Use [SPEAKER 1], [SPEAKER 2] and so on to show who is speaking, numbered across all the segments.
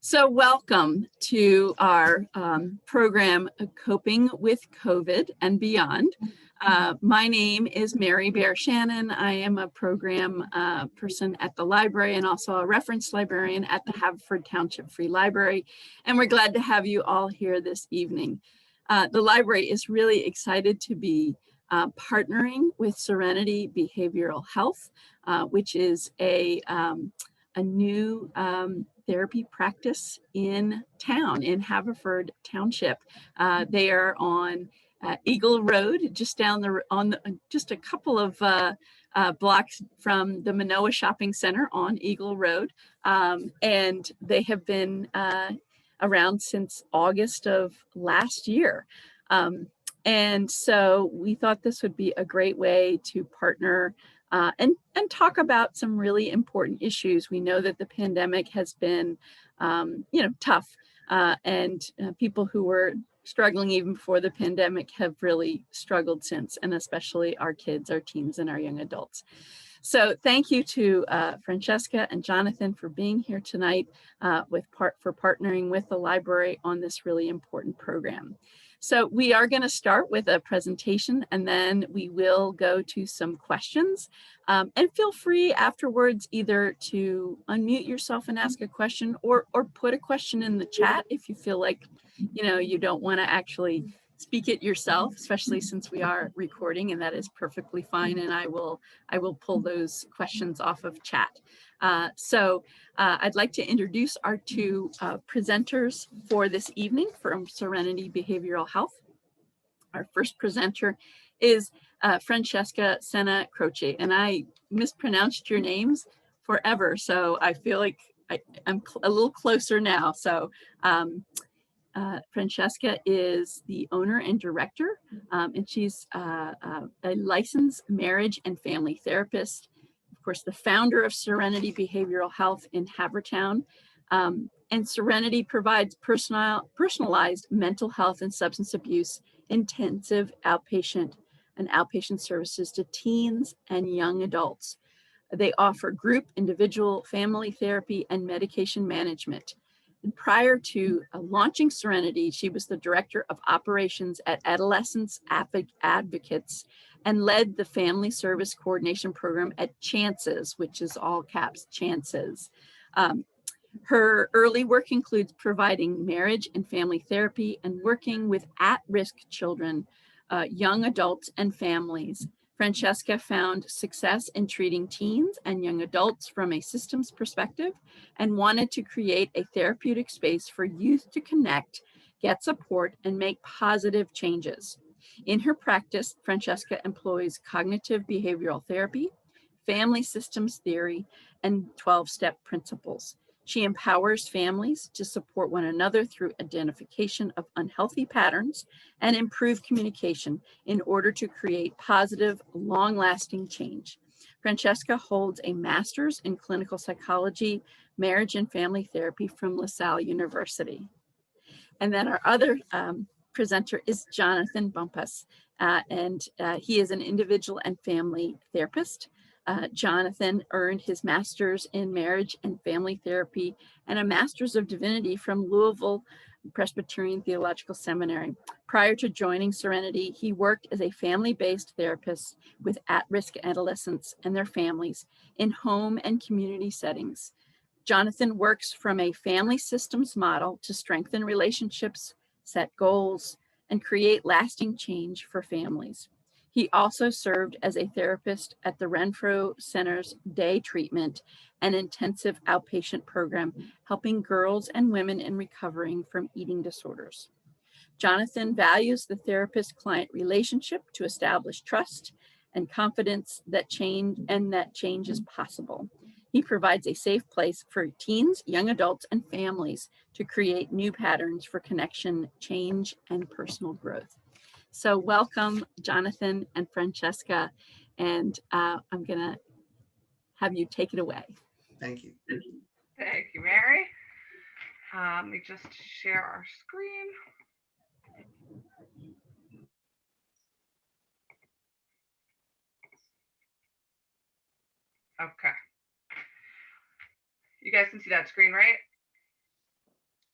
[SPEAKER 1] So welcome to our program, Coping with COVID and Beyond. My name is Mary Bear Shannon. I am a program person at the library and also a reference librarian at the Haverford Township Free Library. And we're glad to have you all here this evening. The library is really excited to be partnering with Serenity Behavioral Health, which is a new therapy practice in town, in Haverford Township. They are on Eagle Road, just down just a couple of blocks from the Manoa Shopping Center on Eagle Road. And they have been around since August of last year. And so we thought this would be a great way to partner and talk about some really important issues. We know that the pandemic has been, tough, and people who were struggling even before the pandemic have really struggled since, and especially our kids, our teens, and our young adults. So thank you to Francesca and Jonathan for being here tonight, for partnering with the library on this really important program. So we are going to start with a presentation, and then we will go to some questions. And feel free afterwards either to unmute yourself and ask a question, or put a question in the chat if you feel like you don't want to actually speak it yourself, especially since we are recording, and that is perfectly fine. And I will pull those questions off of chat. So I'd like to introduce our two presenters for this evening from Serenity Behavioral Health. Our first presenter is Francesca Santacroce, and I mispronounced your names forever, so I feel like I'm a little closer now. So Francesca is the owner and director, and she's a licensed marriage and family therapist. Of course, the founder of Serenity Behavioral Health in Havertown. And Serenity provides personalized mental health and substance abuse intensive outpatient services to teens and young adults. They offer group, individual, family therapy, and medication management. And prior to launching Serenity, she was the director of operations at Adolescents Advocates and led the family service coordination program at Chances, which is all caps, Chances. Her early work includes providing marriage and family therapy and working with at-risk children, young adults, and families. Francesca found success in treating teens and young adults from a systems perspective and wanted to create a therapeutic space for youth to connect, get support, and make positive changes. In her practice, Francesca employs cognitive behavioral therapy, family systems theory, and 12-step principles. She empowers families to support one another through identification of unhealthy patterns and improve communication in order to create positive, long-lasting change. Francesca holds a master's in clinical psychology, marriage and family therapy from LaSalle University. And then our other presenter is Jonathan Bumpas, and he is an individual and family therapist. Jonathan earned his master's in marriage and family therapy and a master's of divinity from Louisville Presbyterian Theological Seminary. Prior to joining Serenity, he worked as a family-based therapist with at-risk adolescents and their families in home and community settings. Jonathan works from a family systems model to strengthen relationships, set goals, and create lasting change for families. He also served as a therapist at the Renfro Center's day treatment and intensive outpatient program, helping girls and women in recovering from eating disorders. Jonathan values the therapist-client relationship to establish trust and confidence that change is possible. He provides a safe place for teens, young adults, and families to create new patterns for connection, change, and personal growth. So welcome, Jonathan and Francesca, and I'm gonna have you take it away.
[SPEAKER 2] Thank you.
[SPEAKER 3] Thank you, Mary. Let me just share our screen. Okay. You guys can see that screen, right?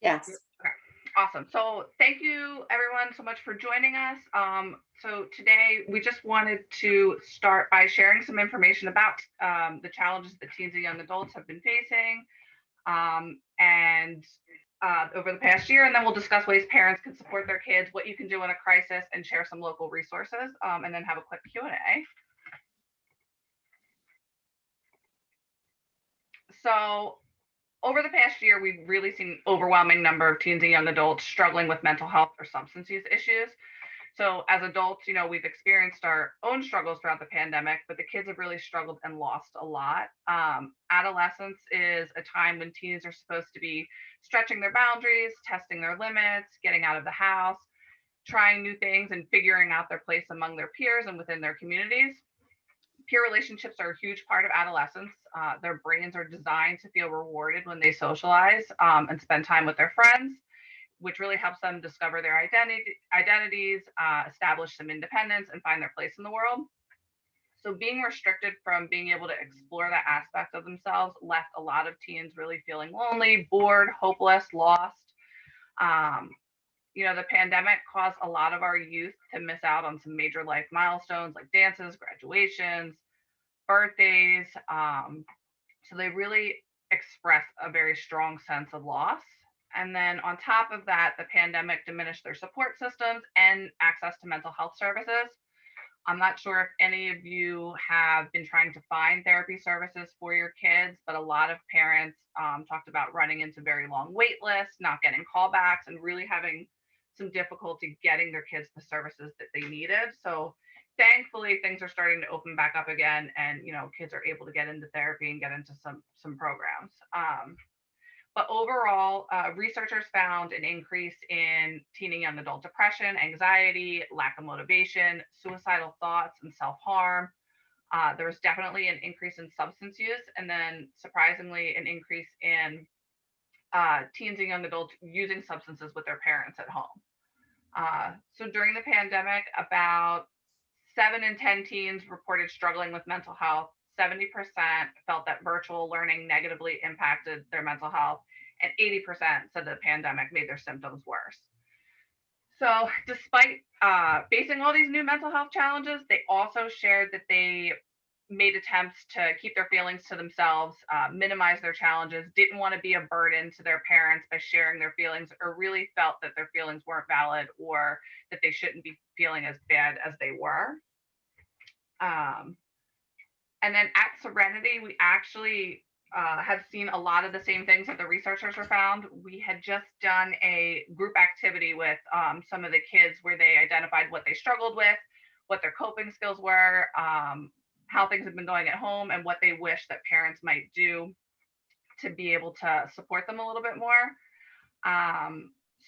[SPEAKER 2] Yes.
[SPEAKER 3] Okay, awesome. So thank you everyone so much for joining us. So today we just wanted to start by sharing some information about the challenges that teens and young adults have been facing and over the past year, and then we'll discuss ways parents can support their kids, what you can do in a crisis, and share some local resources, and then have a quick Q&A. So over the past year, we've really seen overwhelming number of teens and young adults struggling with mental health or substance use issues. So as adults, we've experienced our own struggles throughout the pandemic, but the kids have really struggled and lost a lot. Adolescence is a time when teens are supposed to be stretching their boundaries, testing their limits, getting out of the house, trying new things, and figuring out their place among their peers and within their communities. Peer relationships are a huge part of adolescence. Their brains are designed to feel rewarded when they socialize and spend time with their friends, which really helps them discover their identities, establish some independence, and find their place in the world. So being restricted from being able to explore that aspect of themselves left a lot of teens really feeling lonely, bored, hopeless, lost. Um, the pandemic caused a lot of our youth to miss out on some major life milestones like dances, graduations, birthdays. So they really express a very strong sense of loss. And then on top of that, the pandemic diminished their support systems and access to mental health services. I'm not sure if any of you have been trying to find therapy services for your kids, but a lot of parents talked about running into very long wait lists, not getting callbacks, and really having some difficulty getting their kids the services that they needed. So thankfully things are starting to open back up again, and kids are able to get into therapy and get into some programs. But overall, researchers found an increase in teen and young adult depression, anxiety, lack of motivation, suicidal thoughts, and self harm. There was definitely an increase in substance use, and then surprisingly, an increase in teens and young adults using substances with their parents at home. So during the pandemic, about 7 in 10 teens reported struggling with mental health. 70% felt that virtual learning negatively impacted their mental health, and 80% said the pandemic made their symptoms worse. So, despite facing all these new mental health challenges, they also shared that they made attempts to keep their feelings to themselves, minimize their challenges, didn't want to be a burden to their parents by sharing their feelings, or really felt that their feelings weren't valid or that they shouldn't be feeling as bad as they were. And then at Serenity, we actually have seen a lot of the same things that the researchers have found. We had just done a group activity with some of the kids where they identified what they struggled with, what their coping skills were, how things have been going at home, and what they wish that parents might do to be able to support them a little bit more.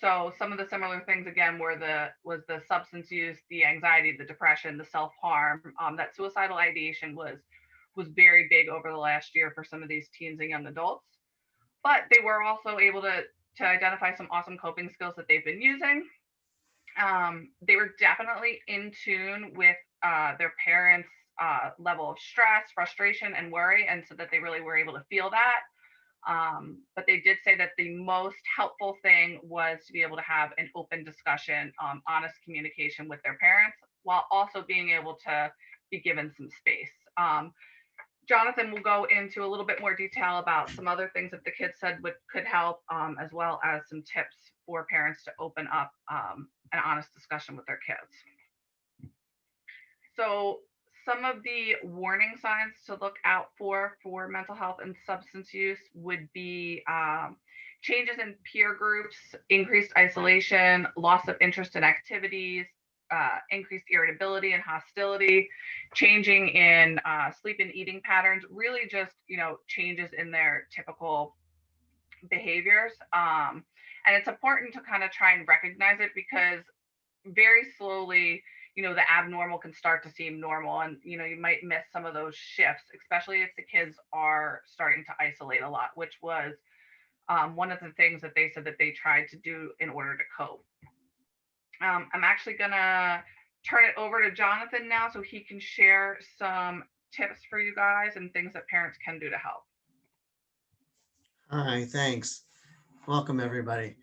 [SPEAKER 3] So some of the similar things again was the substance use, the anxiety, the depression, the self harm. That suicidal ideation was very big over the last year for some of these teens and young adults. But they were also able to identify some awesome coping skills that they've been using. They were definitely in tune with their parents' level of stress, frustration, and worry, and so that they really were able to feel that. But they did say that the most helpful thing was to be able to have an open discussion, honest communication with their parents, while also being able to be given some space. Jonathan will go into a little bit more detail about some other things that the kids said could help, as well as some tips for parents to open up an honest discussion with their kids. So some of the warning signs to look out for mental health and substance use would be changes in peer groups, increased isolation, loss of interest in activities, increased irritability and hostility, changing in sleep and eating patterns, really just, changes in their typical behaviors. And it's important to kind of try and recognize it, because very slowly, the abnormal can start to seem normal, and you might miss some of those shifts, especially if the kids are starting to isolate a lot, which was one of the things that they said that they tried to do in order to cope. I'm actually gonna turn it over to Jonathan now so he can share some tips for you guys and things that parents can do to help.
[SPEAKER 4] Hi, thanks. Welcome, everybody.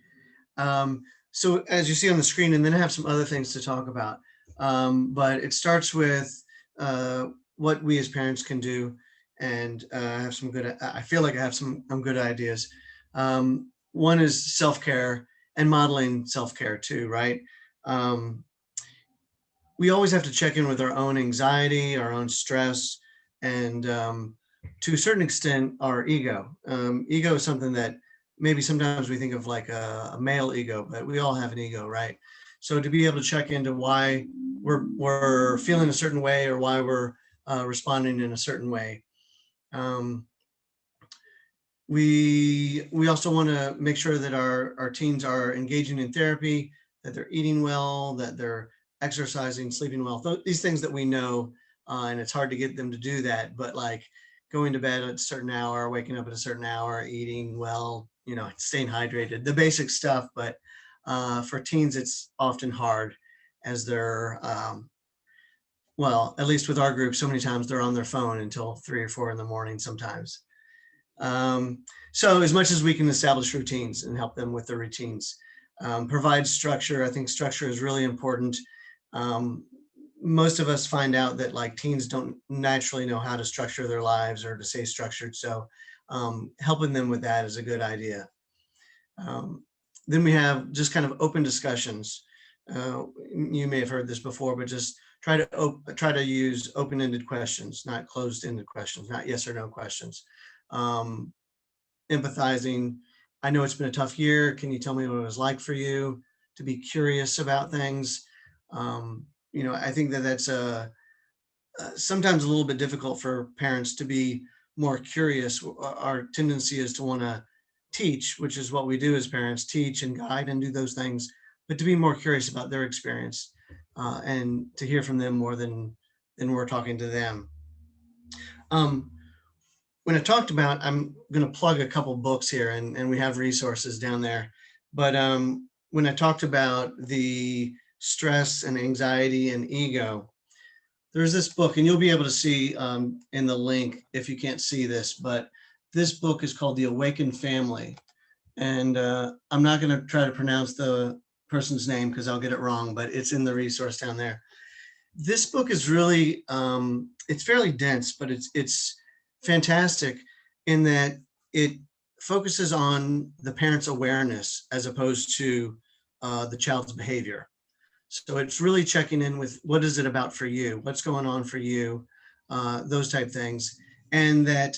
[SPEAKER 2] So as you see on the screen, and then I have some other things to talk about. But it starts with what we as parents can do, and I have some good, I feel like I have some good ideas. One is self-care and modeling self-care too, right? Um, we always have to check in with our own anxiety, our own stress, and to a certain extent, our ego. Ego is something that maybe sometimes we think of like a male ego, but we all have an ego, right? So to be able to check into why we're feeling a certain way or why we're responding in a certain way. Um, we also want to make sure that our teens are engaging in therapy, that they're eating well, that they're exercising, sleeping well. These things that we know, and it's hard to get them to do that. But like going to bed at a certain hour, waking up at a certain hour, eating well, staying hydrated, the basic stuff. But for teens, it's often hard as they're well, at least with our group, so many times they're on their phone until 3 or 4 in the morning sometimes. Um, so as much as we can establish routines and help them with their routines, provide structure. I think structure is really important. Um, Most of us find out that like teens don't naturally know how to structure their lives or to stay structured. So helping them with that is a good idea. Um, then we have just kind of open discussions. You may have heard this before, but just try to use open-ended questions, not closed-ended questions, not yes or no questions. Um, Empathizing. I know it's been a tough year. Can you tell me what it was like for you? To be curious about things. I think that that's sometimes a little bit difficult for parents to be more curious. Our tendency is to want to teach, which is what we do as parents, teach and guide and do those things, but to be more curious about their experience and to hear from them more than we're talking to them. Um, when I talked about, I'm going to plug a couple books here, and we have resources down there. But when I talked about the stress and anxiety and ego, there's this book, and you'll be able to see in the link if you can't see this, but this book is called The Awakened Family. And I'm not going to try to pronounce the person's name because I'll get it wrong, but it's in the resource down there. This book is really, it's fairly dense, but it's fantastic in that it focuses on the parent's awareness as opposed to the child's behavior. So it's really checking in with what is it about for you, what's going on for you, those type things, and that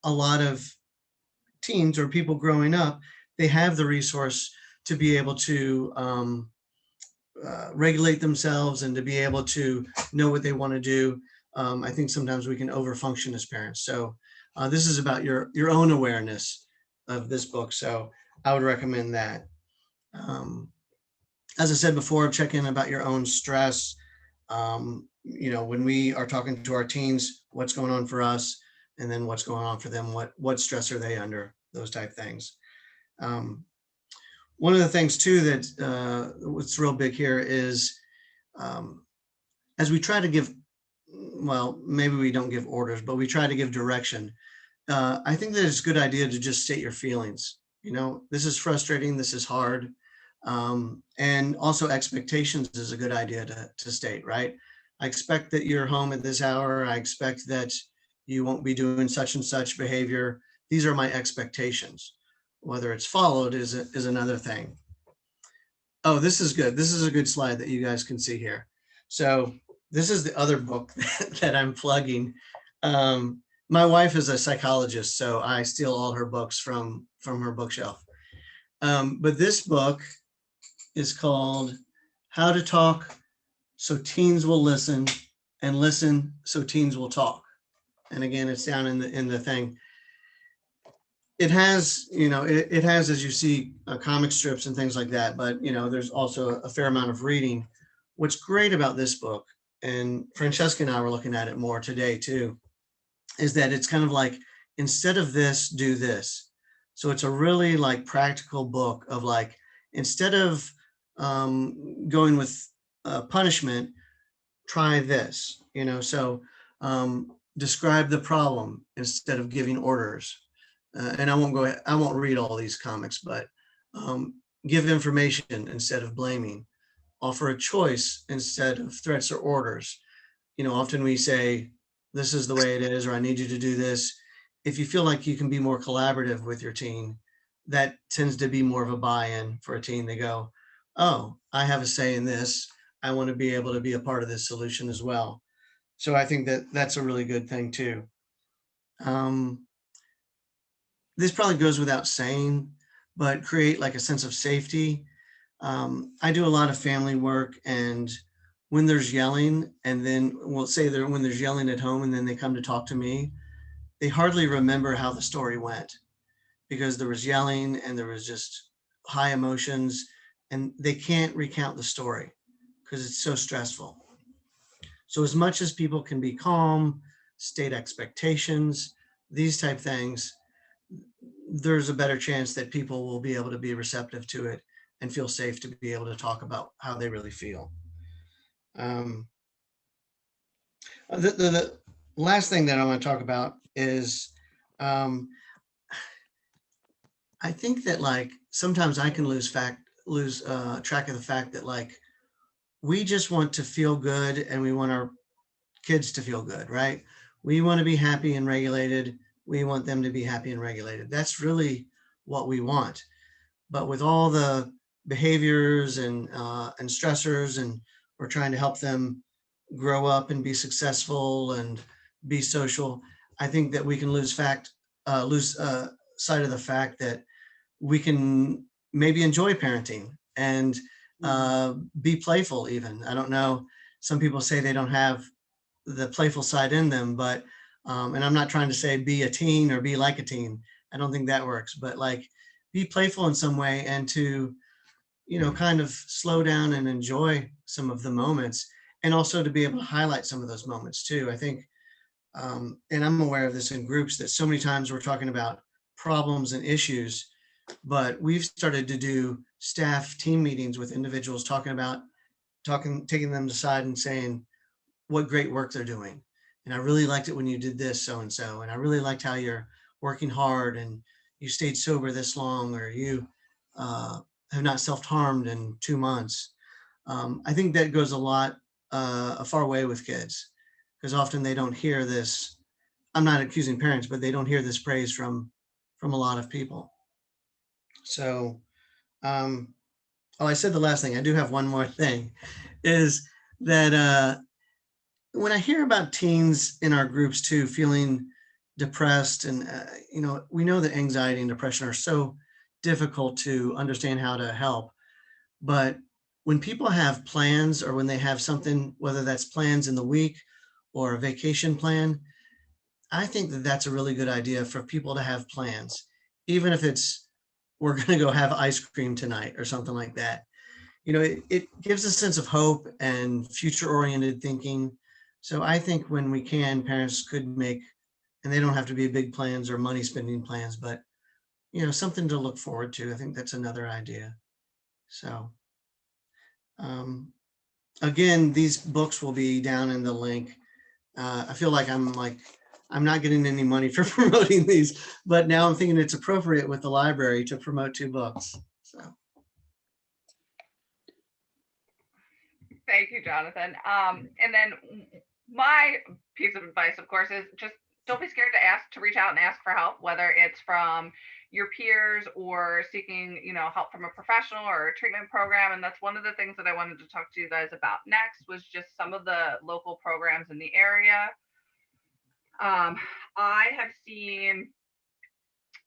[SPEAKER 2] a lot of teens or people growing up, they have the resource to be able to regulate themselves and to be able to know what they want to do. I think sometimes we can overfunction as parents. So this is about your own awareness of this book. So I would recommend that. As I said before, check in about your own stress. When we are talking to our teens, what's going on for us, and then what's going on for them, what stress are they under, those type things. One of the things too that what's real big here is as we try to give, well, maybe we don't give orders, but we try to give direction. I think that it's a good idea to just state your feelings. This is frustrating, this is hard. And also expectations is a good idea to state, right? I expect that you're home at this hour. I expect that you won't be doing such and such behavior. These are my expectations. Whether it's followed is another thing. Oh, this is good. This is a good slide that you guys can see here. So this is the other book that I'm plugging. My wife is a psychologist, so I steal all her books from her bookshelf. But this book is called How to Talk So Teens Will Listen and Listen So Teens Will Talk. And again, it's down in the thing. It has, it has, as you see, comic strips and things like that, but, there's also a fair amount of reading. What's great about this book, and Francesca and I were looking at it more today too, is that it's kind of like, instead of this, do this. So it's a really like practical book of like, instead of going with punishment, try this, so describe the problem instead of giving orders. And I won't read all these comics, but give information instead of blaming, offer a choice instead of threats or orders. Often we say, this is the way it is, or I need you to do this. If you feel like you can be more collaborative with your teen, that tends to be more of a buy-in for a teen. They go, oh, I have a say in this. I want to be able to be a part of this solution as well. So I think that that's a really good thing too. This probably goes without saying, but create like a sense of safety. I do a lot of family work, and when there's yelling, and then we'll say that when there's yelling at home and then they come to talk to me, they hardly remember how the story went because there was yelling and there was just high emotions, and they can't recount the story because it's so stressful. So as much as people can be calm, state expectations, these type things, there's a better chance that people will be able to be receptive to it and feel safe to be able to talk about how they really feel. Um, the last thing that I want to talk about is um, I think that like sometimes I can lose track of the fact that like we just want to feel good and we want our kids to feel good, right? We want to be happy and regulated. We want them to be happy and regulated. That's really what we want. But with all the behaviors and stressors, and we're trying to help them grow up and be successful and be social, I think that we can lose sight of the fact that we can maybe enjoy parenting and be playful even. I don't know. Some people say they don't have the playful side in them, but and I'm not trying to say be a teen or be like a teen. I don't think that works, but like be playful in some way and to, kind of slow down and enjoy some of the moments, and also to be able to highlight some of those moments too. I think, and I'm aware of this in groups, that so many times we're talking about problems and issues, but we've started to do staff team meetings with individuals taking them aside and saying what great work they're doing. And I really liked it when you did this, so and so. And I really liked how you're working hard and you stayed sober this long, or you have not self-harmed in 2 months. I think that goes a far way with kids, because often they don't hear this. I'm not accusing parents, but they don't hear this praise from a lot of people. So, I said the last thing. I do have one more thing, is that when I hear about teens in our groups too feeling depressed, and we know that anxiety and depression are so difficult to understand how to help, but when people have plans, or when they have something, whether that's plans in the week or a vacation plan, I think that that's a really good idea for people to have plans, even if it's we're going to go have ice cream tonight or something like that. It gives a sense of hope and future oriented thinking. So I think when we can, parents could make, and they don't have to be big plans or money spending plans, but something to look forward to. I think that's another idea. So um, again, these books will be down in the link. I feel like I'm not getting any money for promoting these, but now I'm thinking it's appropriate with the library to promote 2 books. So.
[SPEAKER 3] Thank you, Jonathan. And then my piece of advice, of course, is just don't be scared to reach out and ask for help, whether it's from your peers or seeking, help from a professional or a treatment program. And that's one of the things that I wanted to talk to you guys about next, was just some of the local programs in the area. I have seen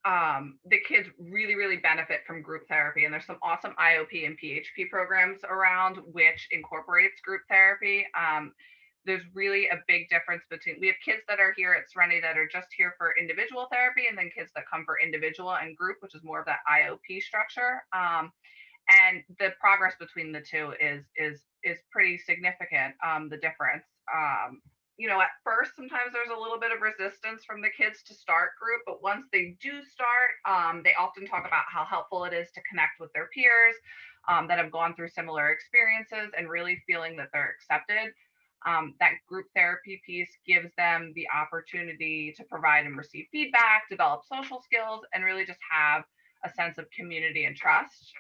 [SPEAKER 3] the kids really, really benefit from group therapy. And there's some awesome IOP and PHP programs around which incorporates group therapy. There's really a big difference between, we have kids that are here at Serenity that are just here for individual therapy, and then kids that come for individual and group, which is more of that IOP structure. And the progress between the two is pretty significant. The difference. At first, sometimes there's a little bit of resistance from the kids to start group, but once they do start, they often talk about how helpful it is to connect with their peers that have gone through similar experiences, and really feeling that they're accepted. That group therapy piece gives them the opportunity to provide and receive feedback, develop social skills, and really just have a sense of community and trust.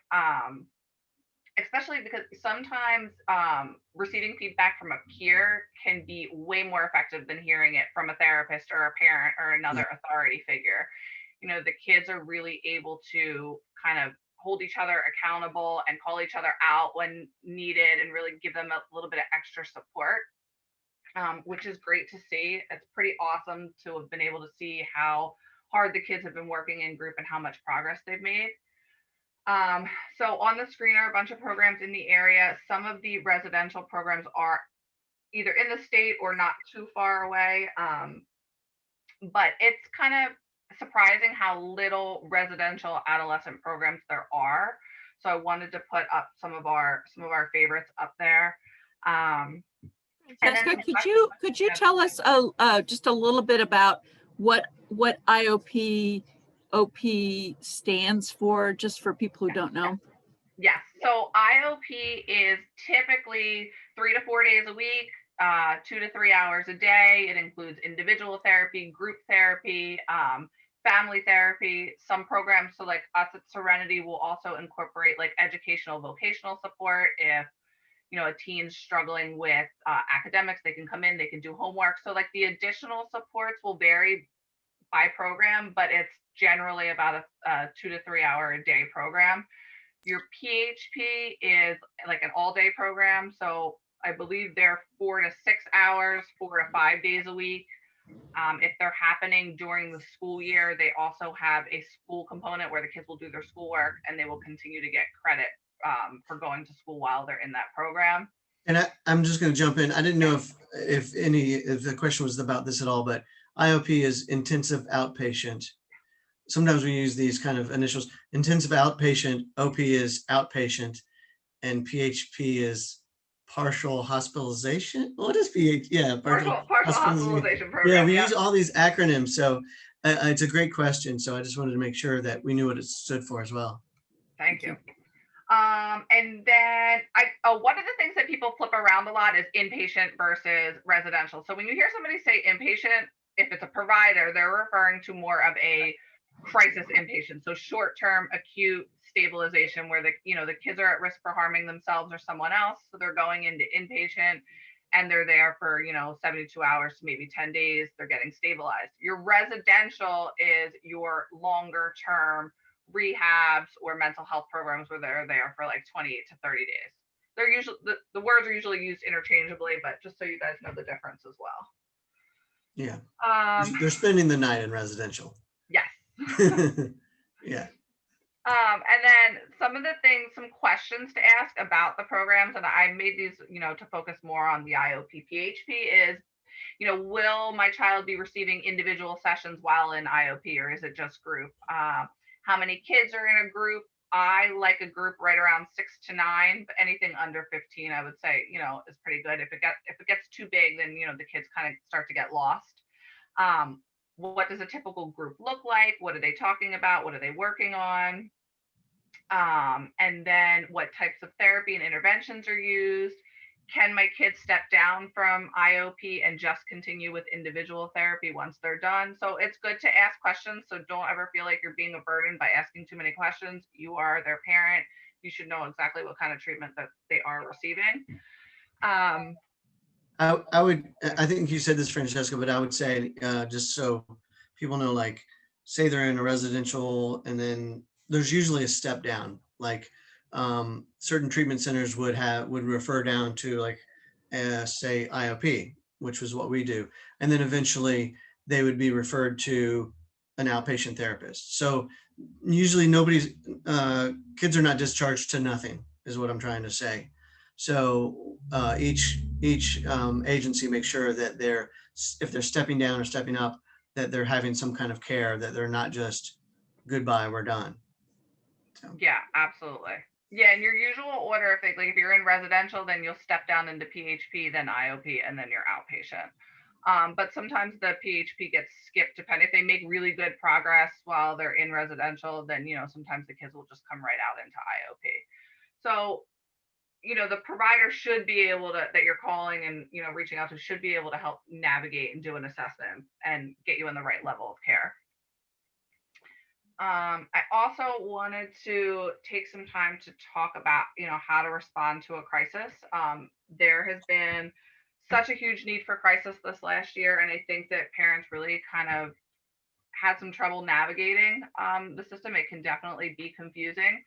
[SPEAKER 3] Especially because sometimes receiving feedback from a peer can be way more effective than hearing it from a therapist or a parent or another authority figure. The kids are really able to kind of hold each other accountable and call each other out when needed and really give them a little bit of extra support, which is great to see. It's pretty awesome to have been able to see how hard the kids have been working in group and how much progress they've made. So on the screen are a bunch of programs in the area. Some of the residential programs are either in the state or not too far away. But it's kind of surprising how little residential adolescent programs there are. So I wanted to put up some of our favorites up there.
[SPEAKER 1] Francesca, could you tell us just a little bit about what IOP OP stands for, just for people who don't know?
[SPEAKER 3] Yes. So IOP is typically 3 to 4 days a week, 2 to 3 hours a day. It includes individual therapy, group therapy, family therapy. Some programs, so like us at Serenity, will also incorporate like educational, vocational support. If a teen's struggling with academics, they can come in, they can do homework. So like the additional supports will vary by program, but it's generally about a 2 to 3 hour a day program. Your PHP is like an all day program. So I believe they're 4 to 6 hours, 4 to 5 days a week. If they're happening during the school year, they also have a school component where the kids will do their schoolwork and they will continue to get credit for going to school while they're in that program.
[SPEAKER 2] And I'm just going to jump in. I didn't know if the question was about this at all, but IOP is intensive outpatient. Sometimes we use these kind of initials. Intensive outpatient, OP is outpatient, and PHP is partial hospitalization. What is PH? Yeah,
[SPEAKER 3] partial hospitalization program.
[SPEAKER 2] Yeah, we use all these acronyms. So it's a great question. So I just wanted to make sure that we knew what it stood for as well.
[SPEAKER 3] Thank you. And then one of the things that people flip around a lot is inpatient versus residential. So when you hear somebody say inpatient, if it's a provider, they're referring to more of a crisis inpatient. So short-term acute stabilization where the kids are at risk for harming themselves or someone else. So they're going into inpatient and they're there for, 72 hours to maybe 10 days. They're getting stabilized. Your residential is your longer term rehabs or mental health programs where they're there for like 28 to 30 days. They're usually, the words are usually used interchangeably, but just so you guys know the difference as well.
[SPEAKER 2] Yeah. They're spending the night in residential.
[SPEAKER 3] Yes.
[SPEAKER 2] Yeah.
[SPEAKER 3] And then some questions to ask about the programs, and I made these, to focus more on the IOP PHP is, will my child be receiving individual sessions while in IOP, or is it just group? How many kids are in a group? I like a group right around 6 to 9, but anything under 15, I would say, is pretty good. If it gets too big, then, the kids kind of start to get lost. What does a typical group look like? What are they talking about? What are they working on? And then what types of therapy and interventions are used? Can my kids step down from IOP and just continue with individual therapy once they're done? So it's good to ask questions. So don't ever feel like you're being a burden by asking too many questions. You are their parent. You should know exactly what kind of treatment that they are receiving.
[SPEAKER 2] I think you said this, Francesca, but I would say, just so people know, like, say they're in a residential and then there's usually a step down, like certain treatment centers would refer down to like, say IOP, which was what we do. And then eventually they would be referred to an outpatient therapist. So usually kids are not discharged to nothing is what I'm trying to say. So each agency makes sure that if they're stepping down or stepping up, that they're having some kind of care, that they're not just goodbye, we're done. So.
[SPEAKER 3] Yeah, absolutely. Yeah, in your usual order, if you're in residential, then you'll step down into PHP, then IOP, and then you're outpatient. But sometimes the PHP gets skipped depending if they make really good progress while they're in residential, then sometimes the kids will just come right out into IOP. So the provider should be able to, that you're calling and reaching out to, should be able to help navigate and do an assessment and get you in the right level of care. I also wanted to take some time to talk about, how to respond to a crisis. There has been such a huge need for crisis this last year, and I think that parents really kind of had some trouble navigating the system. It can definitely be confusing.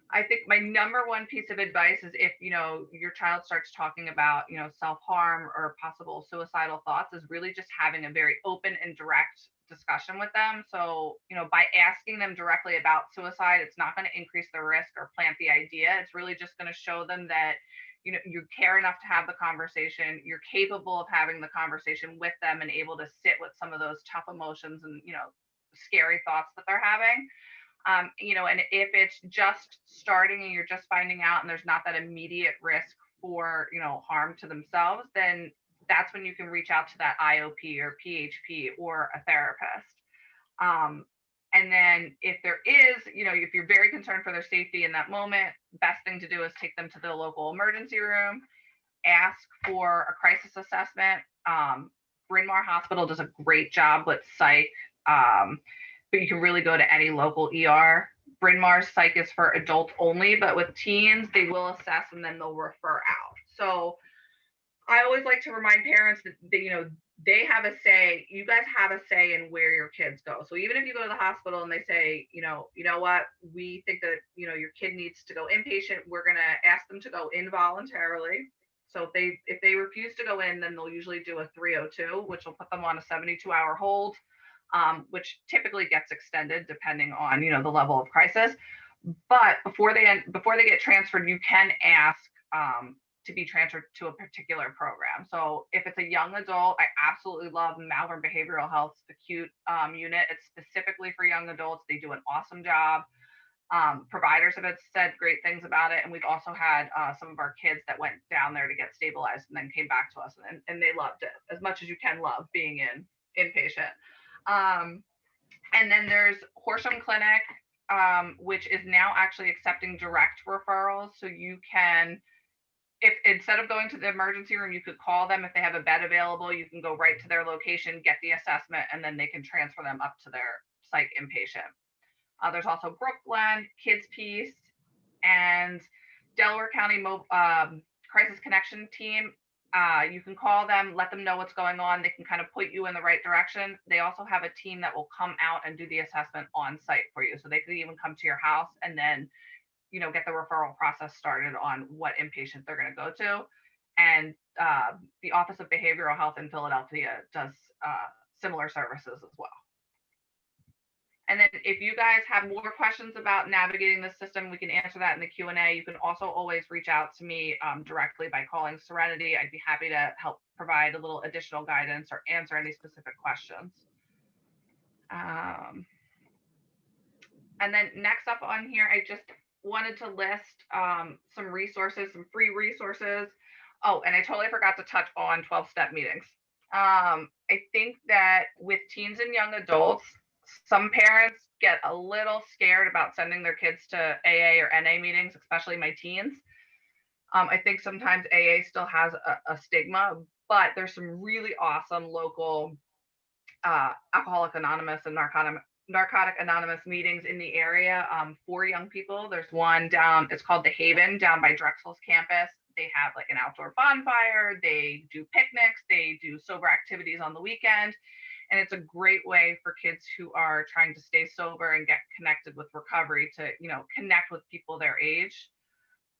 [SPEAKER 3] I think my number one piece of advice is if your child starts talking about self-harm or possible suicidal thoughts, is really just having a very open and direct discussion with them. So by asking them directly about suicide, it's not going to increase the risk or plant the idea. It's really just going to show them that you care enough to have the conversation, you're capable of having the conversation with them and able to sit with some of those tough emotions and scary thoughts that they're having. And if it's just starting and you're just finding out and there's not that immediate risk for, harm to themselves, then that's when you can reach out to that IOP or PHP or a therapist. And then if there is, if you're very concerned for their safety in that moment, best thing to do is take them to the local emergency room, ask for a crisis assessment. Bryn Mawr Hospital does a great job with psych. But you can really go to any local ER. Bryn Mawr's psych is for adults only, but with teens, they will assess and then they'll refer out. So I always like to remind parents that they have a say. You guys have a say in where your kids go. So even if you go to the hospital and they say, you know what, we think that your kid needs to go inpatient, we're gonna ask them to go involuntarily. So if they refuse to go in, then they'll usually do a 302, which will put them on a 72-hour hold. Which typically gets extended depending on the level of crisis. But before they get transferred, you can ask to be transferred to a particular program. So if it's a young adult, I absolutely love Malvern Behavioral Health's acute unit. It's specifically for young adults. They do an awesome job. Providers have said great things about it, and we've also had some of our kids that went down there to get stabilized and then came back to us, and they loved it as much as you can love being inpatient. And then there's Horsham Clinic, which is now actually accepting direct referrals. So you can, if instead of going to the emergency room, you could call them if they have a bed available. You can go right to their location, get the assessment, and then they can transfer them up to their psych inpatient. There's also Brookland, Kids Peace, and Delaware County Crisis Connection Team. You can call them, let them know what's going on. They can kind of point you in the right direction. They also have a team that will come out and do the assessment on site for you. So they could even come to your house and then, get the referral process started on what inpatient they're going to go to. And the Office of Behavioral Health in Philadelphia does similar services as well. And then if you guys have more questions about navigating the system, we can answer that in the Q&A. You can also always reach out to me directly by calling Serenity. I'd be happy to help provide a little additional guidance or answer any specific questions. And then next up on here, I just wanted to list some resources, some free resources. Oh, and I totally forgot to touch on 12-step meetings. I think that with teens and young adults, some parents get a little scared about sending their kids to AA or NA meetings, especially my teens. I think sometimes AA still has a stigma, but there's some really awesome local Alcoholic Anonymous and Narcotic Anonymous meetings in the area for young people. There's one down, it's called The Haven, down by Drexel's campus. They have like an outdoor bonfire, they do picnics, they do sober activities on the weekend. And it's a great way for kids who are trying to stay sober and get connected with recovery to, connect with people their age.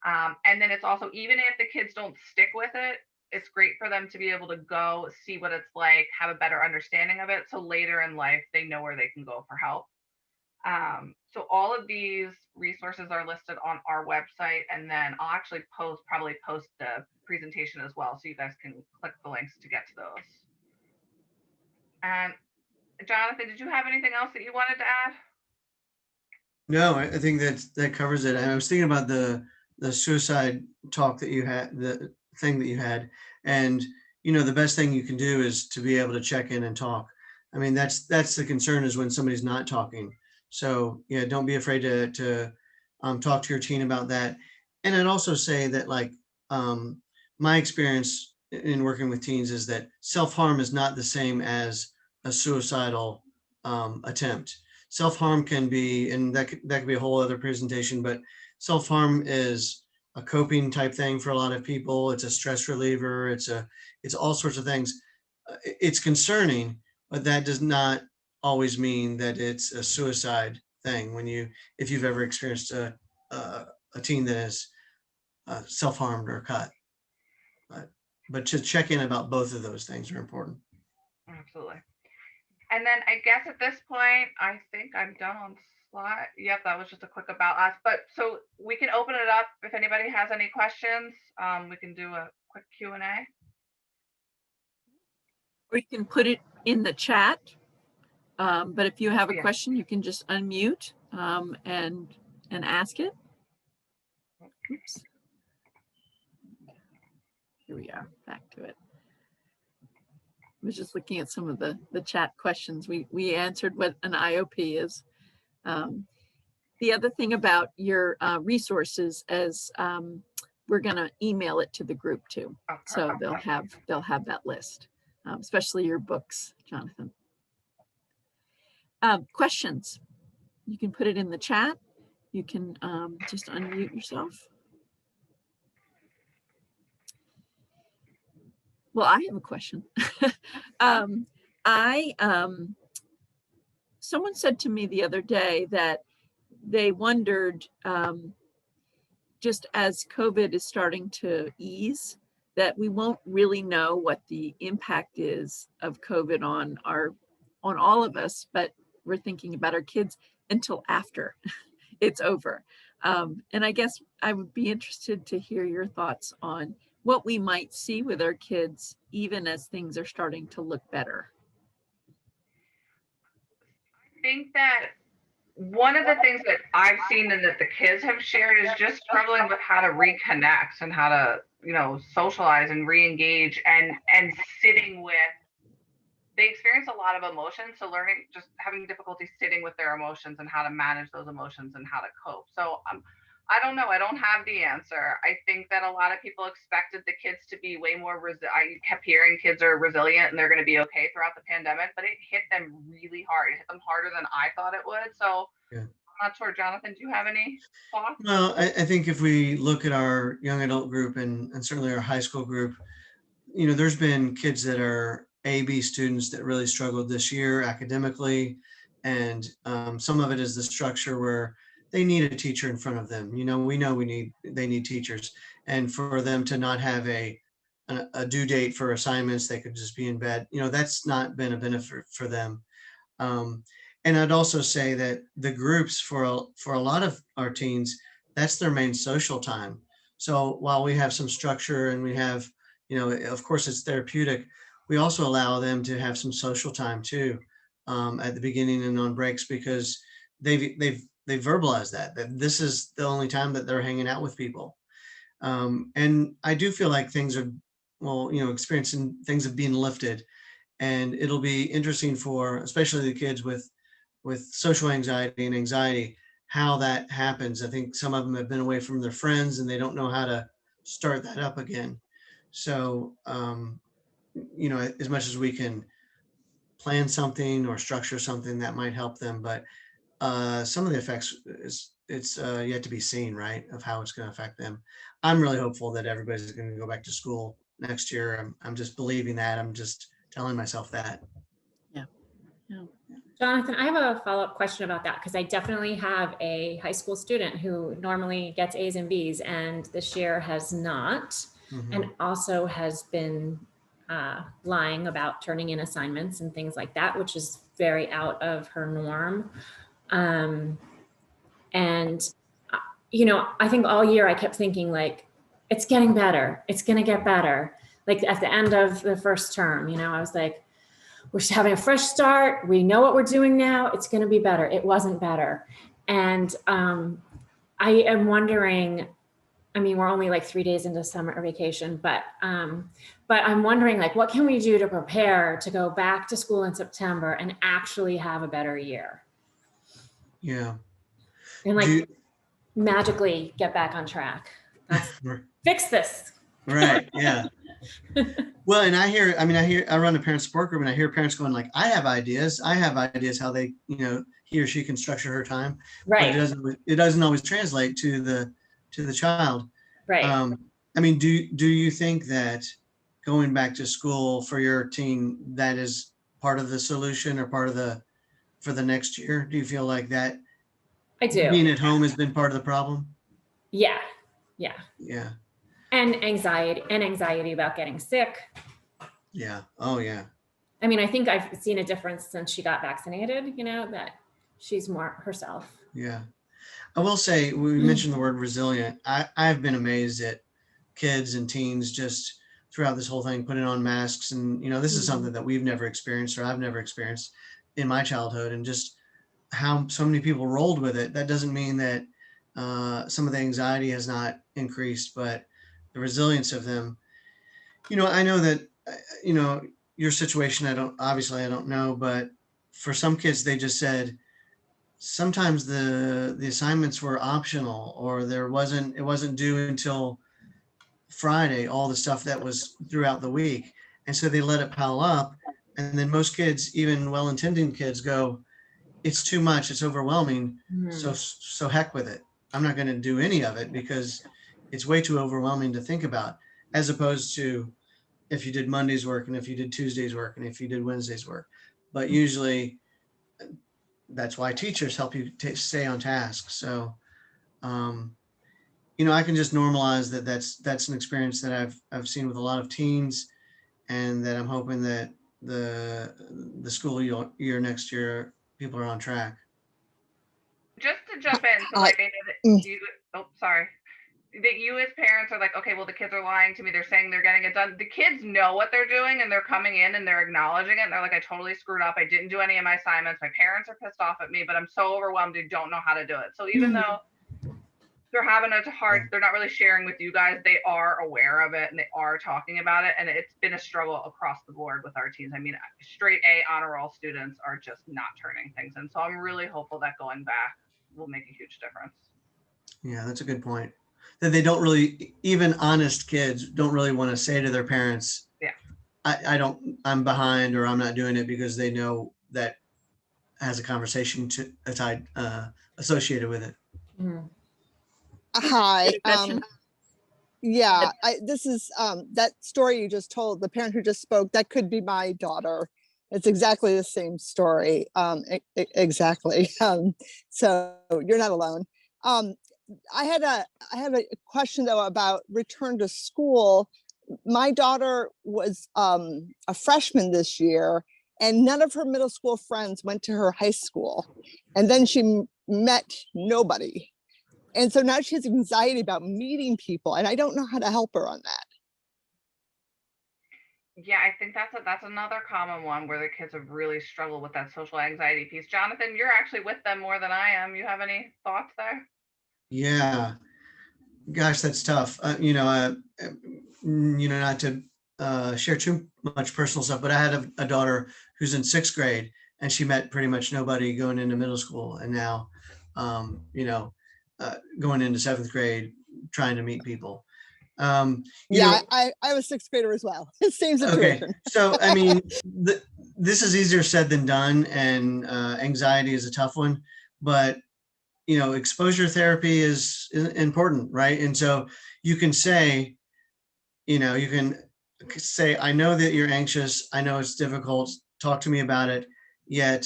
[SPEAKER 3] And then it's also, even if the kids don't stick with it, it's great for them to be able to go see what it's like, have a better understanding of it. So later in life, they know where they can go for help. So all of these resources are listed on our website. And then I'll actually probably post the presentation as well. So you guys can click the links to get to those. And Jonathan, did you have anything else that you wanted to add?
[SPEAKER 2] No, I think that covers it. I was thinking about the suicide talk that you had, the thing that you had, and the best thing you can do is to be able to check in and talk. I mean, that's the concern, is when somebody's not talking. So yeah, don't be afraid to talk to your teen about that. And I'd also say that, like, my experience in working with teens is that self-harm is not the same as a suicidal attempt. self-harm can be, and that could be a whole other presentation, but self-harm is a coping type thing for a lot of people. It's a stress reliever. It's all sorts of things. It's concerning, but that does not always mean that it's a suicide thing. If you've ever experienced a teen that is self-harmed or cut, but to check in about both of those things are important.
[SPEAKER 3] Absolutely. And then I guess at this point, I think I'm done on slide. Yep, that was just a quick about us. But so we can open it up if anybody has any questions. We can do a quick Q&A.
[SPEAKER 1] Or you can put it in the chat. But if you have a
[SPEAKER 3] Yeah.
[SPEAKER 1] question, you can just unmute and ask it. Oops. Here we are, back to it. I was just looking at some of the chat questions. We answered what an IOP is. The other thing about your resources is we're going to email it to the group too.
[SPEAKER 3] Oh,
[SPEAKER 1] So
[SPEAKER 3] perfect.
[SPEAKER 1] they'll have that list, especially your books, Jonathan. Questions. You can put it in the chat. You can just unmute yourself. Well, I have a question. Someone said to me the other day that they wondered, just as COVID is starting to ease, that we won't really know what the impact is of COVID on all of us, but we're thinking about our kids until after it's over. And I guess I would be interested to hear your thoughts on what we might see with our kids, even as things are starting to look better.
[SPEAKER 3] I think that one of the things that I've seen and that the kids have shared is just struggling with how to reconnect and how to, socialize and re-engage and sitting with. They experience a lot of emotions, so learning, just having difficulty sitting with their emotions and how to manage those emotions and how to cope. So I don't know. I don't have the answer. I think that a lot of people expected the kids to be way more I kept hearing kids are resilient and they're going to be okay throughout the pandemic, but it hit them really hard. It hit them harder than I thought it would. So yeah. I'm not sure. Jonathan, do you have any thoughts?
[SPEAKER 2] Well, I think if we look at our young adult group and certainly our high school group, there's been kids that are AB students that really struggled this year academically. And some of it is the structure where they need a teacher in front of them. We know they need teachers, and for them to not have a due date for assignments, they could just be in bed. That's not been a benefit for them. And I'd also say that the groups for a lot of our teens, that's their main social time. So while we have some structure and we have, of course it's therapeutic, we also allow them to have some social time too, at the beginning and on breaks, because they've verbalized that this is the only time that they're hanging out with people. And I do feel like things are, experiencing things have been lifted, and it'll be interesting for especially the kids with social anxiety and anxiety, how that happens. I think some of them have been away from their friends and they don't know how to start that up again. So, as much as we can plan something or structure something that might help them, but some of the effects it's yet to be seen, right, of how it's going to affect them. I'm really hopeful that everybody's going to go back to school next year. I'm just believing that. I'm just telling myself that.
[SPEAKER 1] Yeah.
[SPEAKER 4] Jonathan, I have a follow-up question about that, because I definitely have a high school student who normally gets A's and B's and this year has not, mm-hmm. and also has been lying about turning in assignments and things like that, which is very out of her norm. And, I think all year I kept thinking, like, it's getting better. It's going to get better. Like at the end of the first term, I was like, we're having a fresh start. We know what we're doing now. It's going to be better. It wasn't better. And I am wondering, we're only like 3 days into summer vacation, but I'm wondering, like, what can we do to prepare to go back to school in September and actually have a better year?
[SPEAKER 2] Yeah.
[SPEAKER 4] And magically get back on track. Fix this.
[SPEAKER 2] Right. Yeah. Well, and I run a parent support group and I hear parents going like, I have ideas how they, he or she can structure her time, but
[SPEAKER 4] Right.
[SPEAKER 2] it doesn't always translate to the child.
[SPEAKER 4] Right.
[SPEAKER 2] Do you think that going back to school for your teen, that is part of the solution or for the next year? Do you feel like that
[SPEAKER 4] I do.
[SPEAKER 2] being at home has been part of the problem?
[SPEAKER 4] Yeah.
[SPEAKER 2] Yeah.
[SPEAKER 4] And anxiety about getting sick.
[SPEAKER 2] Yeah. Oh yeah.
[SPEAKER 4] I mean, I think I've seen a difference since she got vaccinated, that she's more herself.
[SPEAKER 2] Yeah. I will say, we mentioned the word resilient. I've been amazed at kids and teens just throughout this whole thing, putting on masks. And, this is something that we've never experienced or I've never experienced in my childhood, and just how so many people rolled with it. That doesn't mean that some of the anxiety has not increased, but the resilience of them. I know that, your situation, I don't know, but for some kids, they just said, sometimes the assignments were optional, or it wasn't due until Friday, all the stuff that was throughout the week. And so they let it pile up. And then most kids, even well-intending kids, go, it's too much, it's overwhelming. So heck with it. I'm not going to do any of it because it's way too overwhelming to think about, as opposed to if you did Monday's work and if you did Tuesday's work and if you did Wednesday's work. But usually that's why teachers help you stay on task. So, I can just normalize that that's an experience that I've seen with a lot of teens, and that I'm hoping that the school year next year, people are on track.
[SPEAKER 3] Just to jump in, so like I know that that you as parents are like, okay, well, the kids are lying to me. They're saying they're getting it done. The kids know what they're doing, and they're coming in and they're acknowledging it. And they're like, I totally screwed up. I didn't do any of my assignments. My parents are pissed off at me, but I'm so overwhelmed. They don't know how to do it. So even though they're having a hard, they're not really sharing with you guys, they are aware of it and they are talking about it. And it's been a struggle across the board with our teens. I mean, straight A honor roll students are just not turning things in. So I'm really hopeful that going back will make a huge difference.
[SPEAKER 2] Yeah, that's a good point. That they don't really, even honest kids don't really want to say to their parents, I'm behind, or I'm not doing it, because they know that has a conversation associated with it.
[SPEAKER 5] Hi. This is that story you just told, the parent who just spoke, that could be my daughter. It's exactly the same story. Exactly. So you're not alone. I have a question though about return to school. My daughter was a freshman this year, and none of her middle school friends went to her high school. And then she met nobody. And so now she has anxiety about meeting people, and I don't know how to help her on that.
[SPEAKER 3] Yeah, I think that's another common one where the kids have really struggled with that social anxiety piece. Jonathan, you're actually with them more than I am. You have any thoughts there?
[SPEAKER 2] Yeah, gosh, that's tough. Not to share too much personal stuff, but I had a daughter who's in 6th grade, and she met pretty much nobody going into middle school, and now, going into 7th grade, trying to meet people.
[SPEAKER 5] I was 6th grader as well. Same situation.
[SPEAKER 2] Okay, so I mean, this is easier said than done, and anxiety is a tough one, but exposure therapy is important, right? And so you can say, I know that you're anxious. I know it's difficult. Talk to me about it. Yet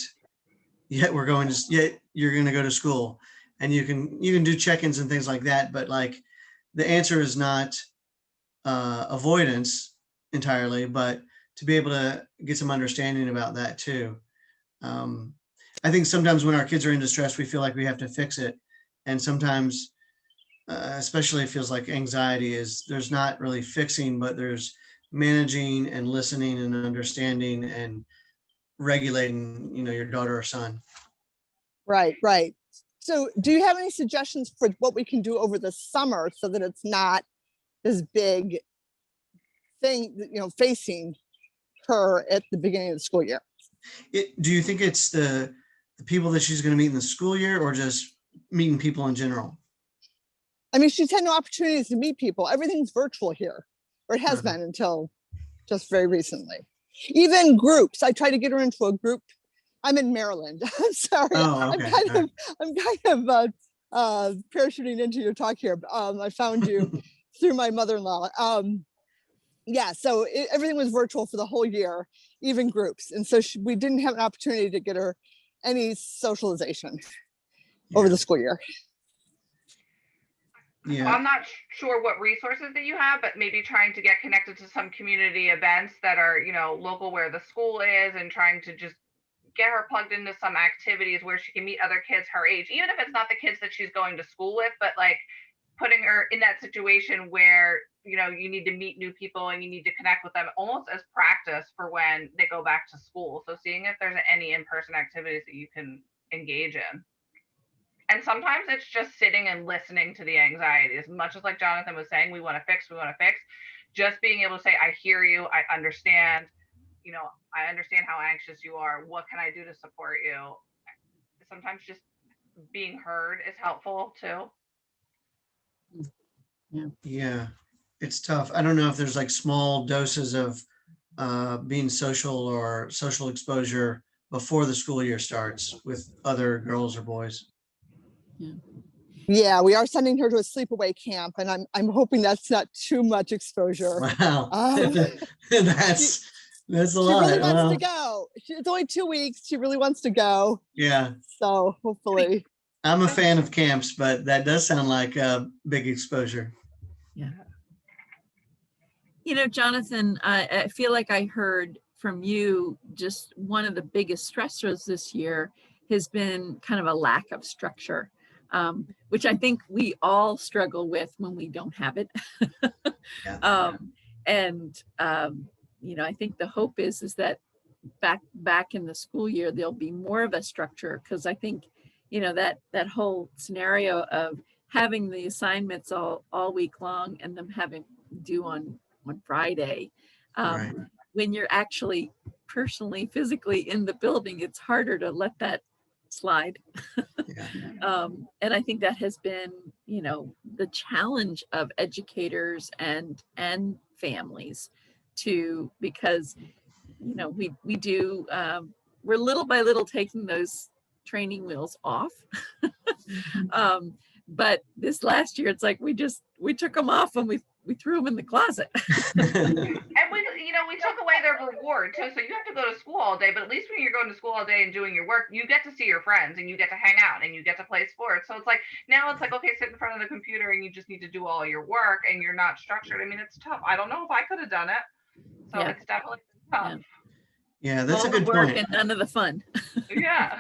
[SPEAKER 2] you're going to go to school, and you can do check-ins and things like that. But like, the answer is not avoidance entirely, but to be able to get some understanding about that too. I think sometimes when our kids are in distress, we feel like we have to fix it. And sometimes, especially it feels like anxiety there's not really fixing, but there's managing and listening and understanding and regulating, your daughter or son.
[SPEAKER 5] Right. So do you have any suggestions for what we can do over the summer so that it's not this big thing, facing her at the beginning of the school year?
[SPEAKER 2] Do you think it's the people that she's going to meet in the school year, or just meeting people in general?
[SPEAKER 5] I mean, she's had no opportunities to meet people. Everything's virtual here, or it has
[SPEAKER 2] Uh-huh.
[SPEAKER 5] been until just very recently. Even groups, I tried to get her into a group. I'm in Maryland. I'm sorry.
[SPEAKER 2] Oh, okay.
[SPEAKER 5] I'm kind of parachuting into your talk here. I found you through my mother-in-law. Yeah, so everything was virtual for the whole year, even groups. And so we didn't have an opportunity to get her any socialization over the school year.
[SPEAKER 2] Yeah.
[SPEAKER 3] I'm not sure what resources that you have, but maybe trying to get connected to some community events that are, you know, local where the school is, and trying to just get her plugged into some activities where she can meet other kids her age, even if it's not the kids that she's going to school with, but like putting her in that situation where, you know, you need to meet new people and you need to connect with them almost as practice for when they go back to school. So seeing if there's any in-person activities that you can engage in. And sometimes it's just sitting and listening to the anxiety. As much as like Jonathan was saying, we want to fix, just being able to say, I hear you, I understand, you know, I understand how anxious you are. What can I do to support you? Sometimes just being heard is helpful too.
[SPEAKER 2] Yeah, it's tough. I don't know if there's like small doses of being social or social exposure before the school year starts with other girls or boys.
[SPEAKER 5] Yeah, we are sending her to a sleepaway camp, and I'm hoping that's not too much exposure.
[SPEAKER 2] Wow. That's a
[SPEAKER 5] She
[SPEAKER 2] lot.
[SPEAKER 5] really wants
[SPEAKER 2] Wow.
[SPEAKER 5] to go. It's only 2 weeks. She really wants to go.
[SPEAKER 2] Yeah,
[SPEAKER 5] So hopefully.
[SPEAKER 2] I'm a fan of camps, but that does sound like a big exposure.
[SPEAKER 1] Yeah. You know, Jonathan, I feel like I heard from you just one of the biggest stressors this year has been kind of a lack of structure, which I think we all struggle with when we don't have it.
[SPEAKER 2] Yeah.
[SPEAKER 1] You know, I think the hope is that back in the school year, there'll be more of a structure, because I think, you know, that whole scenario of having the assignments all week long and them having due on Friday,
[SPEAKER 2] Right.
[SPEAKER 1] when you're actually personally, physically in the building, it's harder to let that slide.
[SPEAKER 2] Yeah.
[SPEAKER 1] And I think that has been, you know, the challenge of educators and families too, because, you know, we do, we're little by little taking those training wheels off. But this last year, it's like we took them off and we threw them in the closet.
[SPEAKER 3] And we took away their reward too. So you have to go to school all day, but at least when you're going to school all day and doing your work, you get to see your friends and you get to hang out and you get to play sports. So it's like, now it's like, okay, sit in front of the computer and you just need to do all your work and you're not structured. I mean, it's tough. I don't know if I could have done it. So
[SPEAKER 1] Yeah.
[SPEAKER 3] it's definitely tough.
[SPEAKER 2] Yeah, that's
[SPEAKER 1] All
[SPEAKER 2] a good
[SPEAKER 1] the work
[SPEAKER 2] point.
[SPEAKER 1] and none of the fun.
[SPEAKER 3] Yeah.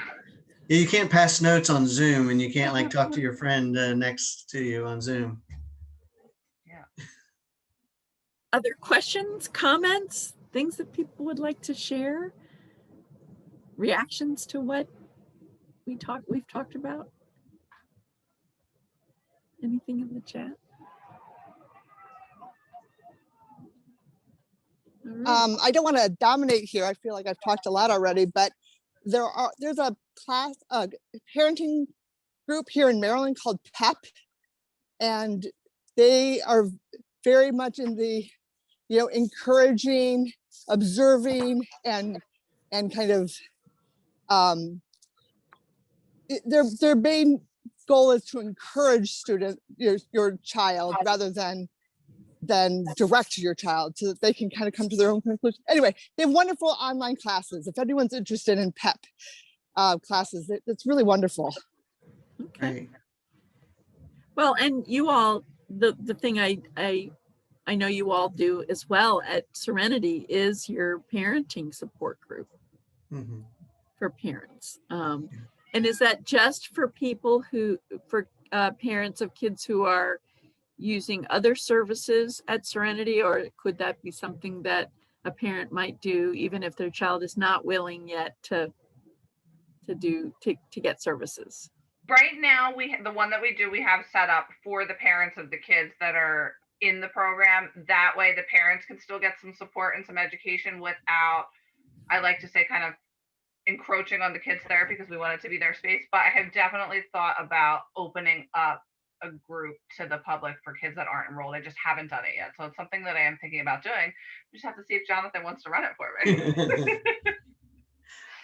[SPEAKER 2] Yeah, you can't pass notes on Zoom, and you can't like talk to your friend next to you on Zoom.
[SPEAKER 3] Yeah.
[SPEAKER 1] Other questions, comments, things that people would like to share? Reactions to what we've talked about? Anything in the chat? All right.
[SPEAKER 5] I don't want to dominate here. I feel like I've talked a lot already, but there's a class, parenting group here in Maryland called PEP, and they are very much in the, you know, encouraging, observing, and kind of their main goal is to encourage your child rather than direct your child, so that they can kind of come to their own conclusion. Anyway, they have wonderful online classes. If anyone's interested in PEP classes, it's really wonderful.
[SPEAKER 1] Okay.
[SPEAKER 2] Right.
[SPEAKER 1] Well, and you all, the thing I know you all do as well at Serenity is your parenting support group
[SPEAKER 2] Mhm.
[SPEAKER 1] for parents. And is that just for people for parents of kids who are using other services at Serenity, or could that be something that a parent might do even if their child is not willing yet to get services?
[SPEAKER 3] Right now, the one that we have set up for the parents of the kids that are in the program. That way the parents can still get some support and some education without, I like to say, kind of encroaching on the kids' therapy, because we want it to be their space. But I have definitely thought about opening up a group to the public for kids that aren't enrolled. I just haven't done it yet. So it's something that I am thinking about doing. We just have to see if Jonathan wants to run it for me.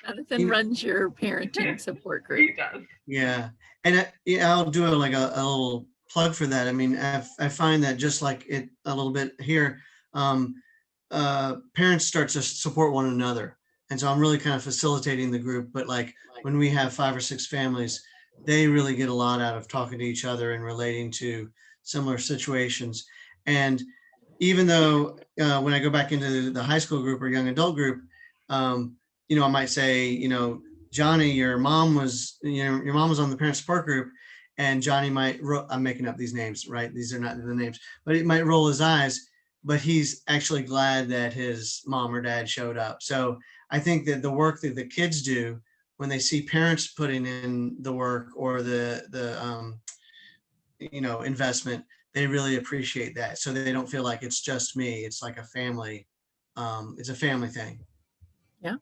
[SPEAKER 1] Jonathan runs your parenting support group.
[SPEAKER 3] He does.
[SPEAKER 2] Yeah, and yeah, I'll do like a little plug for that. I mean, I find that just like it a little bit here, parents start to support one another, and so I'm really kind of facilitating the group. But like when we have 5 or 6 families, they really get a lot out of talking to each other and relating to similar situations. And even though when I go back into the high school group or young adult group, you know, I might say, you know, Johnny, your mom was on the parent support group, and Johnny might, I'm making up these names, right? These are not the names, but he might roll his eyes, but he's actually glad that his mom or dad showed up. So I think that the work that the kids do when they see parents putting in the work or the you know, investment, they really appreciate that. So they don't feel like it's just me. It's like a family. It's a family thing.
[SPEAKER 1] Yeah.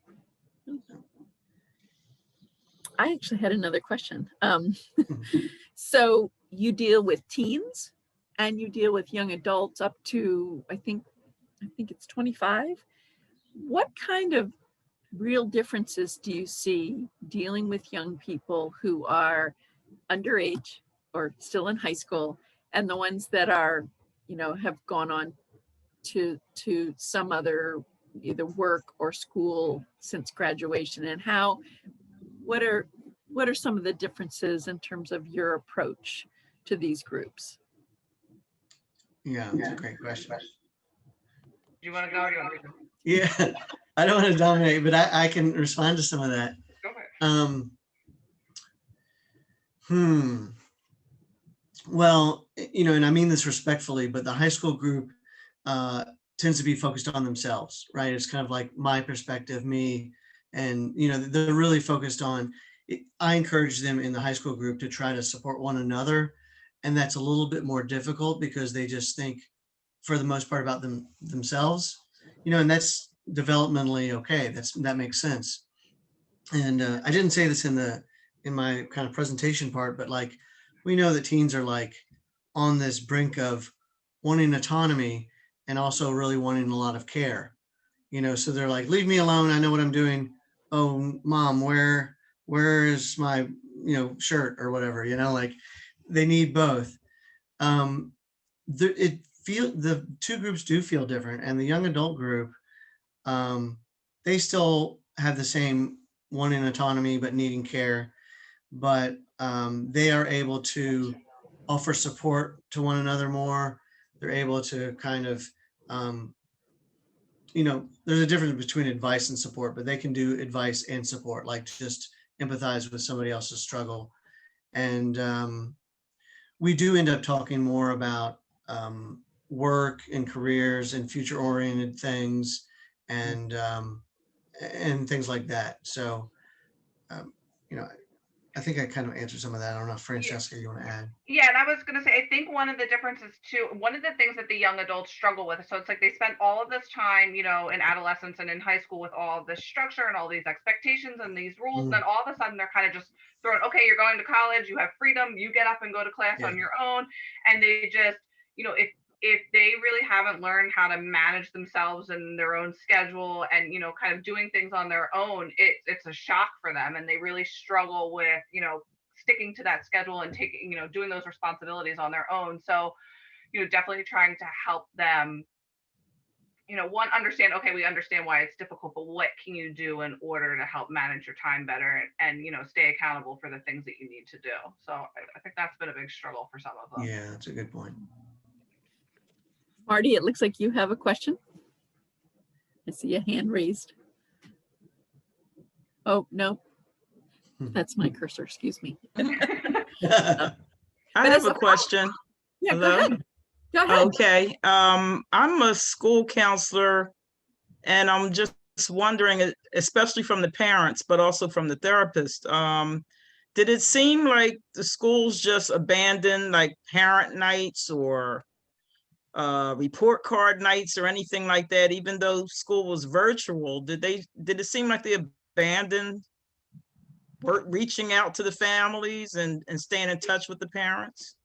[SPEAKER 1] I actually had another question. So you deal with teens and you deal with young adults up to, I think it's 25. What kind of real differences do you see dealing with young people who are underage or still in high school, and the ones that are, you know, have gone on to some other either work or school since graduation, and what are some of the differences in terms of your approach to these groups?
[SPEAKER 2] Yeah, that's a great question.
[SPEAKER 3] Do you want to go or do you want me to?
[SPEAKER 2] Yeah, I don't want to dominate, but I can respond to some of that.
[SPEAKER 3] Go for it.
[SPEAKER 2] Well, you know, and I mean this respectfully, but the high school group tends to be focused on themselves, right? It's kind of like my perspective, me, and, you know, they're really focused on, I encourage them in the high school group to try to support one another. And that's a little bit more difficult because they just think for the most part about themselves, you know, and that's developmentally okay. That makes sense. And I didn't say this in my kind of presentation part, but like, we know that teens are like on this brink of wanting autonomy and also really wanting a lot of care, you know, so they're like, leave me alone. I know what I'm doing. Oh, mom, where is my, you know, shirt or whatever, you know, like they need both. The two groups do feel different, and the young adult group, they still have the same wanting autonomy but needing care, but they are able to offer support to one another more. They're able to kind of, you know, there's a difference between advice and support, but they can do advice and support, like just empathize with somebody else's struggle. And we do end up talking more about work and careers and future oriented things and things like that. So, you know, I think I kind of answered some of that. I don't know if Francesca, you want to add?
[SPEAKER 3] Yeah, and I was going to say, I think one of the differences too, one of the things that the young adults struggle with, so it's like they spent all of this time, you know, in adolescence and in high school with all this structure and all these expectations and these rules. And then all of a sudden they're kind of just thrown, okay, you're going to college, you have freedom, you get up and go to class on your own. And they just, you know, if they really haven't learned how to manage themselves and their own schedule and, you know, kind of doing things on their own, it's a shock for them. And they really struggle with, you know, sticking to that schedule and taking, you know, doing those responsibilities on their own. So, you know, definitely trying to help them, you know, one, understand, okay, we understand why it's difficult, but what can you do in order to help manage your time better and you know, stay accountable for the things that you need to do. So I think that's been a big struggle for some of them.
[SPEAKER 2] Yeah, that's a good point.
[SPEAKER 1] Marty, it looks like you have a question. I see a hand raised. Oh, no. That's my cursor, excuse me.
[SPEAKER 6] I have a question.
[SPEAKER 1] Yeah,
[SPEAKER 6] Hello?
[SPEAKER 1] go ahead. Go ahead.
[SPEAKER 6] Okay. I'm a school counselor, and I'm just wondering, especially from the parents, but also from the therapist, did it seem like the schools just abandoned like parent nights or report card nights or anything like that, even though school was virtual? Did it seem like they abandoned reaching out to the families and staying in touch with the parents?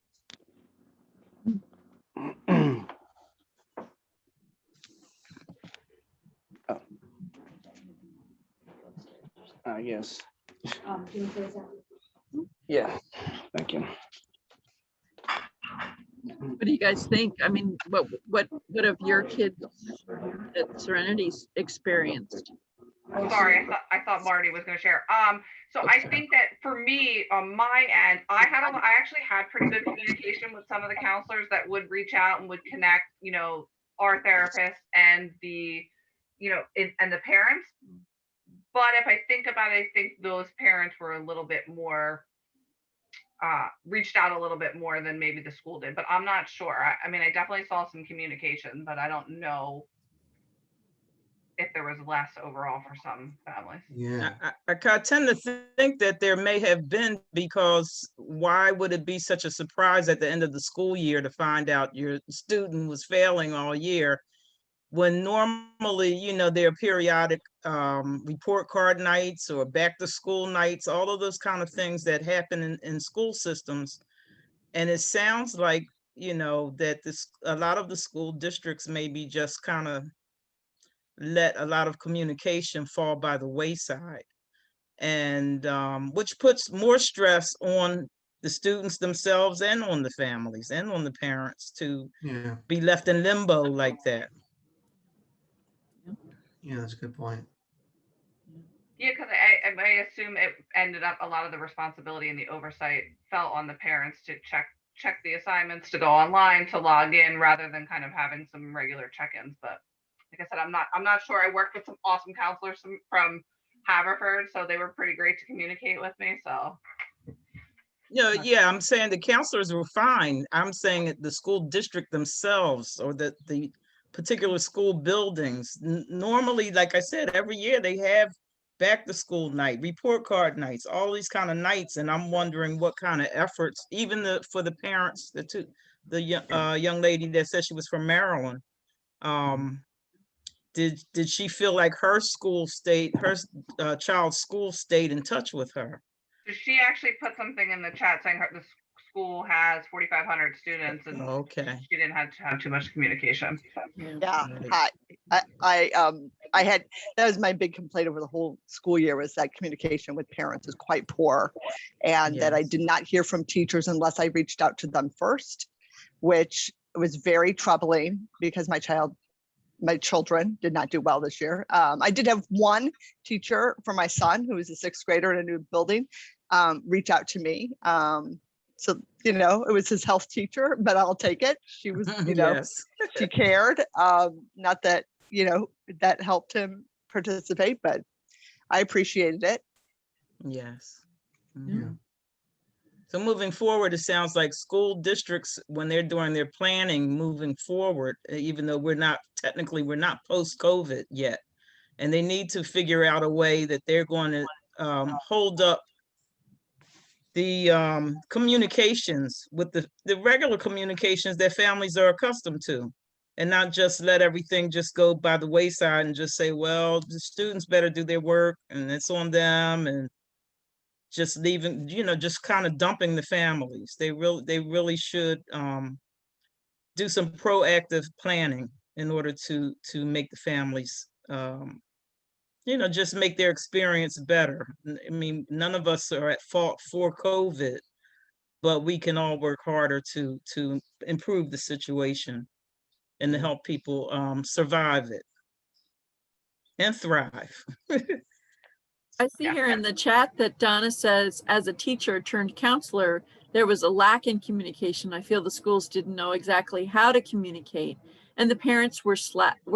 [SPEAKER 7] Yes.
[SPEAKER 4] Do you say something?
[SPEAKER 7] Yeah. Thank you.
[SPEAKER 1] What do you guys think? I mean, what have your kids at Serenity's experienced?
[SPEAKER 3] Sorry, I thought Marty was going to share. So I think that for me, on my end, I actually had pretty good communication with some of the counselors that would reach out and would connect, our therapists and the, and the parents. But if I think about it, I think those parents were a little bit more, reached out a little bit more than maybe the school did. But I'm not sure. I mean, I definitely saw some communication, but I don't know if there was less overall for some families.
[SPEAKER 2] Yeah.
[SPEAKER 6] I tend to think that there may have been, because why would it be such a surprise at the end of the school year to find out your student was failing all year, when normally, there are periodic report card nights or back to school nights, all of those kind of things that happen in school systems. And it sounds like, that a lot of the school districts maybe just kind of let a lot of communication fall by the wayside, and which puts more stress on the students themselves and on the families and on the parents to
[SPEAKER 2] Yeah.
[SPEAKER 6] be left in limbo like that.
[SPEAKER 2] Yeah, that's a good point.
[SPEAKER 3] Yeah, because I assume it ended up, a lot of the responsibility and the oversight fell on the parents to check the assignments, to go online, to log in, rather than kind of having some regular check-ins. But like I said, I'm not sure. I worked with some awesome counselors from Haverford, so they were pretty great to communicate with me. So
[SPEAKER 6] Yeah, I'm saying the counselors were fine. I'm saying that the school district themselves, or the particular school buildings, normally, like I said, every year they have back to school night, report card nights, all these kind of nights. And I'm wondering what kind of efforts, even for the parents, the young lady that said she was from Maryland, did she feel like her child's school stayed in touch with her?
[SPEAKER 3] she actually put something in the chat saying the school has 4,500 students, and
[SPEAKER 6] Okay.
[SPEAKER 3] she didn't have to have too much communication.
[SPEAKER 5] Yeah,
[SPEAKER 6] Right.
[SPEAKER 5] I had, that was my big complaint over the whole school year, was that communication with parents is quite poor, and that I
[SPEAKER 6] Yes.
[SPEAKER 5] did not hear from teachers unless I reached out to them first, which was very troubling because my children did not do well this year. I did have one teacher for my son, who was a 6th grader in a new building, reach out to me. So, it was his health teacher, but I'll take it. She was,
[SPEAKER 6] Yes.
[SPEAKER 5] she cared. Not that, that helped him participate, but I appreciated it.
[SPEAKER 6] Yes.
[SPEAKER 2] Yeah.
[SPEAKER 6] So moving forward, it sounds like school districts, when they're doing their planning moving forward, even though we're not post-COVID yet, and they need to figure out a way that they're going to hold up the communications with the regular communications that families are accustomed to, and not just let everything just go by the wayside and just say, well, the students better do their work and it's on them, and just leaving, just kind of dumping the families. They really should do some proactive planning in order to make the families, just make their experience better. I mean, none of us are at fault for COVID, but we can all work harder to improve the situation and to help people survive it and thrive.
[SPEAKER 1] I see here in the chat that Donna says, as a teacher turned counselor, there was a lack in communication. I feel the schools didn't know exactly how to communicate, and the parents were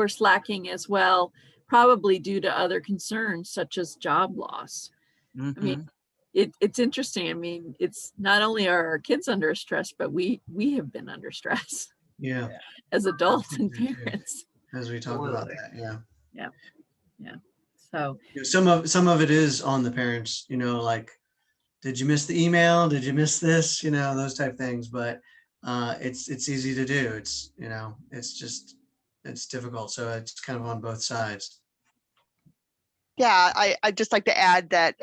[SPEAKER 1] slacking as well, probably due to other concerns such as job loss. I mean, it's interesting. I mean, it's not only are our kids under stress, but we have been under stress.
[SPEAKER 2] Yeah.
[SPEAKER 1] As adults and parents.
[SPEAKER 2] As we talk about that. Yeah.
[SPEAKER 1] Yeah. Yeah. So
[SPEAKER 2] some of it is on the parents, like, did you miss the email? Did you miss this? Those type of things. But it's easy to do. It's, it's difficult. So it's kind of on both sides.
[SPEAKER 5] Yeah, I'd just like to add that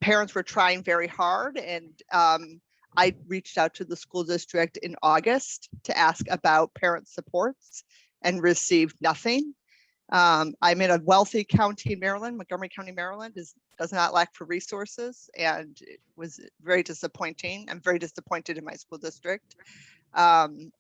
[SPEAKER 5] parents were trying very hard, and I reached out to the school district in August to ask about parent supports and received nothing. I'm in a wealthy county in Maryland. Montgomery County, Maryland is does not lack for resources, and it was very disappointing. I'm very disappointed in my school district. And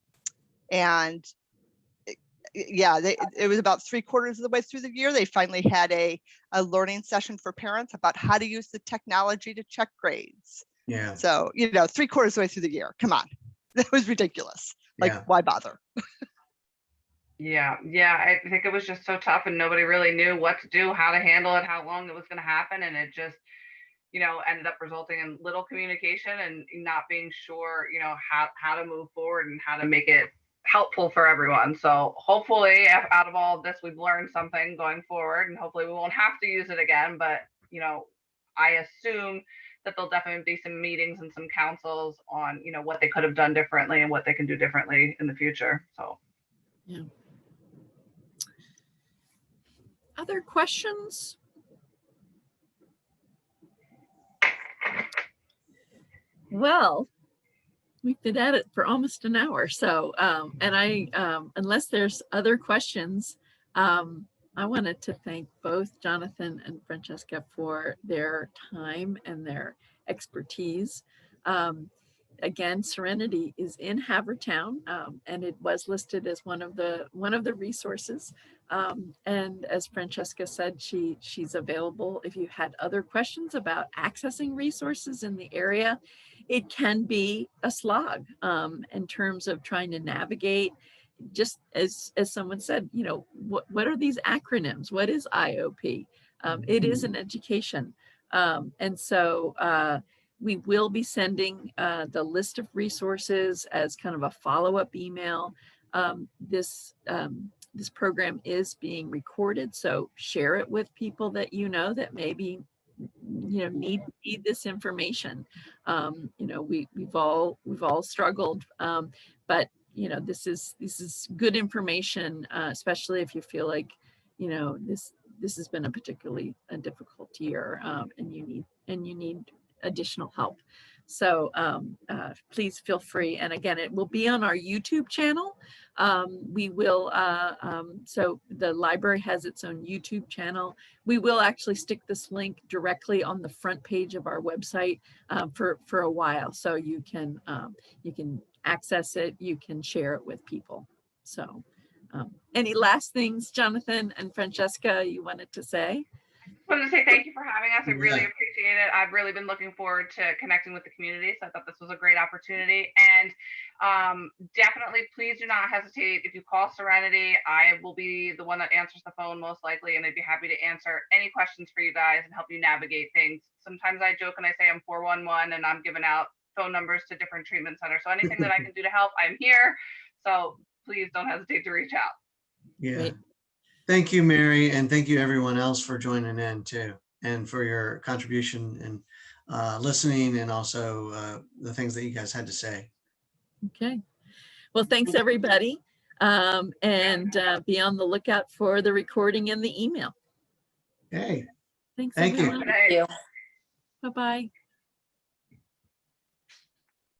[SPEAKER 5] yeah, it was about 3/4 of the way through the year. They finally had a learning session for parents about how to use the technology to check grades.
[SPEAKER 2] Yeah.
[SPEAKER 5] So, 3/4 of the way through the year. Come on. That was ridiculous. Like,
[SPEAKER 2] Yeah.
[SPEAKER 5] why bother?
[SPEAKER 3] Yeah, I think it was just so tough, and nobody really knew what to do, how to handle it, how long it was going to happen, and it just, ended up resulting in little communication and not being sure, how to move forward and how to make it helpful for everyone. So hopefully, out of all of this, we've learned something going forward, and hopefully we won't have to use it again. But I assume that there'll definitely be some meetings and some councils on, what they could have done differently and what they can do differently in the future. So.
[SPEAKER 1] Yeah. Other questions? Well, we've been at it for almost an hour. So, unless there's other questions, I wanted to thank both Jonathan and Francesca for their time and their expertise. Again, Serenity is in Havertown, and it was listed as one of the resources. And as Francesca said, she's available if you had other questions about accessing resources in the area. It can be a slog in terms of trying to navigate. Just as someone said, what are these acronyms? What is IOP? It is an education, and so. We will be sending the list of resources as kind of a follow-up email. This program is being recorded, so share it with people that that maybe need this information. We've all struggled, but this is good information, especially if you feel like this has been a particularly difficult year, and you need additional help. So please feel free. And again, it will be on our YouTube channel. We will, so the library has its own YouTube channel. We will actually stick this link directly on the front page of our website for a while. So you can access it, you can share it with people. So any last things, Jonathan and Francesca, you wanted to say?
[SPEAKER 3] I wanted to say thank you for having us. I really
[SPEAKER 2] Yeah.
[SPEAKER 3] appreciate it. I've really been looking forward to connecting with the community. So I thought this was a great opportunity. And definitely, please do not hesitate. If you call Serenity, I will be the one that answers the phone most likely. And I'd be happy to answer any questions for you guys and help you navigate things. Sometimes I joke and I say I'm 411 and I'm giving out phone numbers to different treatment centers. So anything that I can do to help, I'm here. So please don't hesitate to reach out.
[SPEAKER 2] Yeah.
[SPEAKER 1] Great.
[SPEAKER 2] Thank you, Mary, and thank you everyone else for joining in too, and for your contribution and listening, and also the things that you guys had to say.
[SPEAKER 1] Okay. Well, thanks everybody. And be on the lookout for the recording and the email.
[SPEAKER 2] Okay.
[SPEAKER 1] Thanks,
[SPEAKER 2] Thank you.
[SPEAKER 1] everyone.
[SPEAKER 3] Good night.
[SPEAKER 1] Bye-bye.